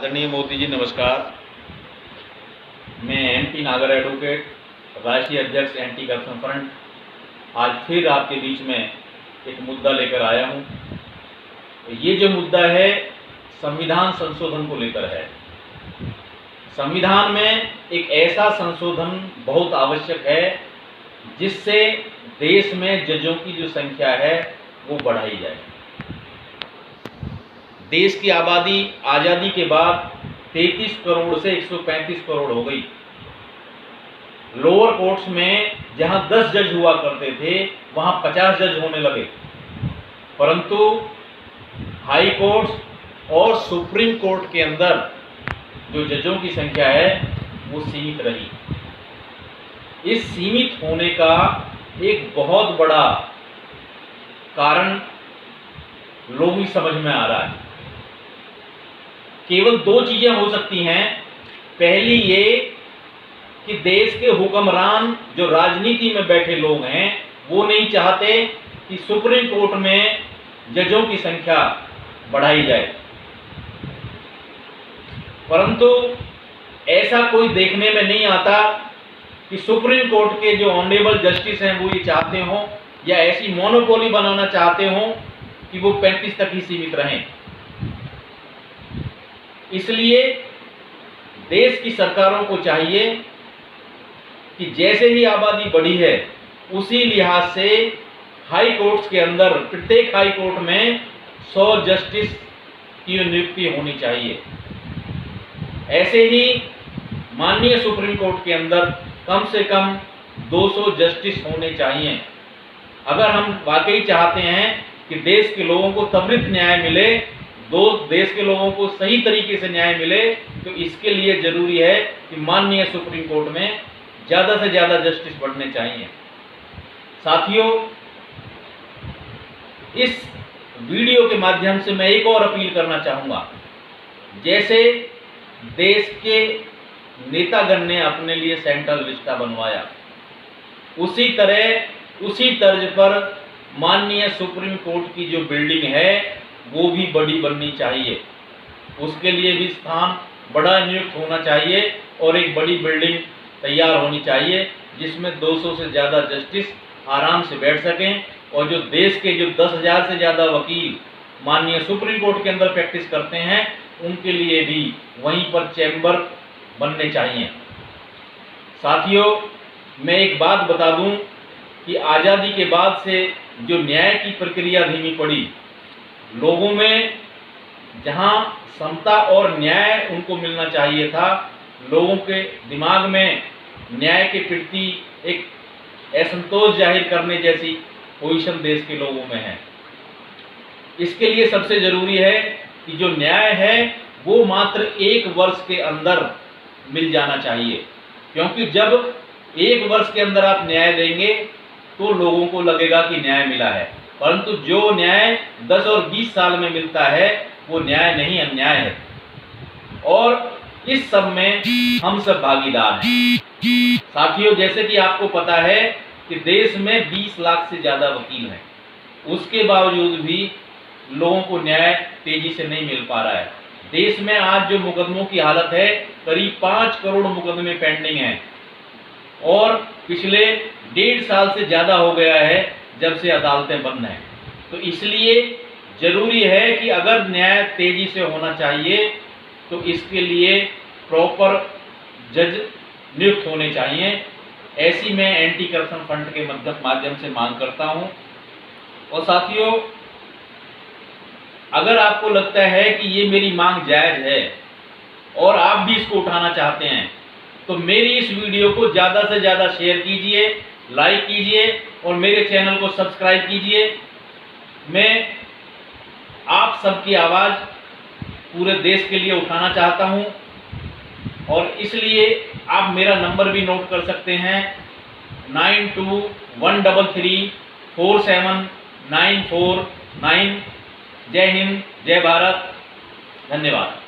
आदरणीय मोदी जी नमस्कार। मैं एमपी नागर एडवोकेट, राष्ट्रीय अध्यक्ष एंटी करप्शन फ्रंट, आज फिर आपके बीच में एक मुद्दा लेकर आया हूं। ये जो मुद्दा है संविधान संशोधन को लेकर है। संविधान में एक ऐसा संशोधन बहुत आवश्यक है जिससे देश में जजों की जो संख्या है वो बढ़ाई जाए। देश की आबादी आज़ादी के बाद 33 करोड़ से 135 करोड़ हो गई। लोअर कोर्ट्स में जहां 10 जज हुआ करते थे वहां 50 जज होने लगे, परंतु हाई कोर्ट्स और सुप्रीम कोर्ट के अंदर जो जजों की संख्या है वो सीमित रही। इस सीमित होने का एक बहुत बड़ा कारण लोगों की समझ में आ रहा है। केवल दो चीजें हो सकती हैं। पहली ये कि देश के हुक्मरान जो राजनीति में बैठे लोग हैं वो नहीं चाहते कि सुप्रीम कोर्ट में जजों की संख्या बढ़ाई जाए, परंतु ऐसा कोई देखने में नहीं आता कि सुप्रीम कोर्ट के जो ऑनरेबल जस्टिस हैं वो ये चाहते हों या ऐसी मोनोपोली बनाना चाहते हों कि वो 35 तक ही सीमित रहें। इसलिए देश की सरकारों को चाहिए कि जैसे ही आबादी बढ़ी है उसी लिहाज से हाई कोर्ट्स के अंदर प्रत्येक हाई कोर्ट में 100 जस्टिस की नियुक्ति होनी चाहिए। ऐसे ही माननीय सुप्रीम कोर्ट के अंदर कम से कम 200 जस्टिस होने चाहिए। अगर हम वाकई चाहते हैं कि देश के लोगों को त्वरित न्याय मिले, देश के लोगों को सही तरीके से न्याय मिले, तो इसके लिए जरूरी है कि माननीय सुप्रीम कोर्ट में ज़्यादा से ज़्यादा जस्टिस बढ़ने चाहिए। साथियों, इस वीडियो के माध्यम से मैं एक और अपील करना चाहूँगा। जैसे देश के नेतागण ने अपने लिए सेंट्रल विस्टा बनवाया, उसी तरह उसी तर्ज पर माननीय सुप्रीम कोर्ट की जो बिल्डिंग है वो भी बड़ी बननी चाहिए। उसके लिए भी स्थान बड़ा नियुक्त होना चाहिए और एक बड़ी बिल्डिंग तैयार होनी चाहिए जिसमें 200 से ज़्यादा जस्टिस आराम से बैठ सकें, और जो देश के जो 10,000 से ज़्यादा वकील माननीय सुप्रीम कोर्ट के अंदर प्रैक्टिस करते हैं उनके लिए भी वहीं पर चैम्बर बनने चाहिए। साथियों, मैं एक बात बता दूं कि आज़ादी के बाद से जो न्याय की प्रक्रिया धीमी पड़ी, लोगों में जहां समता और न्याय उनको मिलना चाहिए था, लोगों के दिमाग में न्याय के प्रति एक असंतोष जाहिर करने जैसी पोजीशन देश के लोगों में है। इसके लिए सबसे जरूरी है कि जो न्याय है वो मात्र 1 वर्ष के अंदर मिल जाना चाहिए, क्योंकि जब 1 वर्ष के अंदर आप न्याय देंगे तो लोगों को लगेगा कि न्याय मिला है, परंतु जो न्याय 10 और 20 साल में मिलता है वो न्याय नहीं, अन्याय है। और इस सब में हम सब भागीदार हैं। साथियों, जैसे कि आपको पता है कि देश में 20 लाख से ज़्यादा वकील हैं, उसके बावजूद भी लोगों को न्याय तेजी से नहीं मिल पा रहा है। देश में आज जो मुकदमों की हालत है, करीब 5 करोड़ मुकदमे पेंडिंग हैं और पिछले 1.5 साल से ज़्यादा हो गया है जब से अदालतें बंद हैं। तो इसलिए जरूरी है कि अगर न्याय तेजी से होना चाहिए तो इसके लिए प्रॉपर जज नियुक्त होने चाहिए। ऐसी मैं एंटी करप्शन फ्रंट के माध्यम से मांग करता हूं। और साथियों, अगर आपको लगता है कि ये मेरी मांग जायज़ है और आप भी इसको उठाना चाहते हैं तो मेरी इस वीडियो को ज़्यादा से ज़्यादा शेयर कीजिए, लाइक कीजिए और मेरे चैनल को सब्सक्राइब कीजिए। मैं आप सबकी आवाज़ पूरे देश के लिए उठाना चाहता हूं और इसलिए आप मेरा नंबर भी नोट कर सकते हैं 9213347949। जय हिंद, जय भारत, धन्यवाद।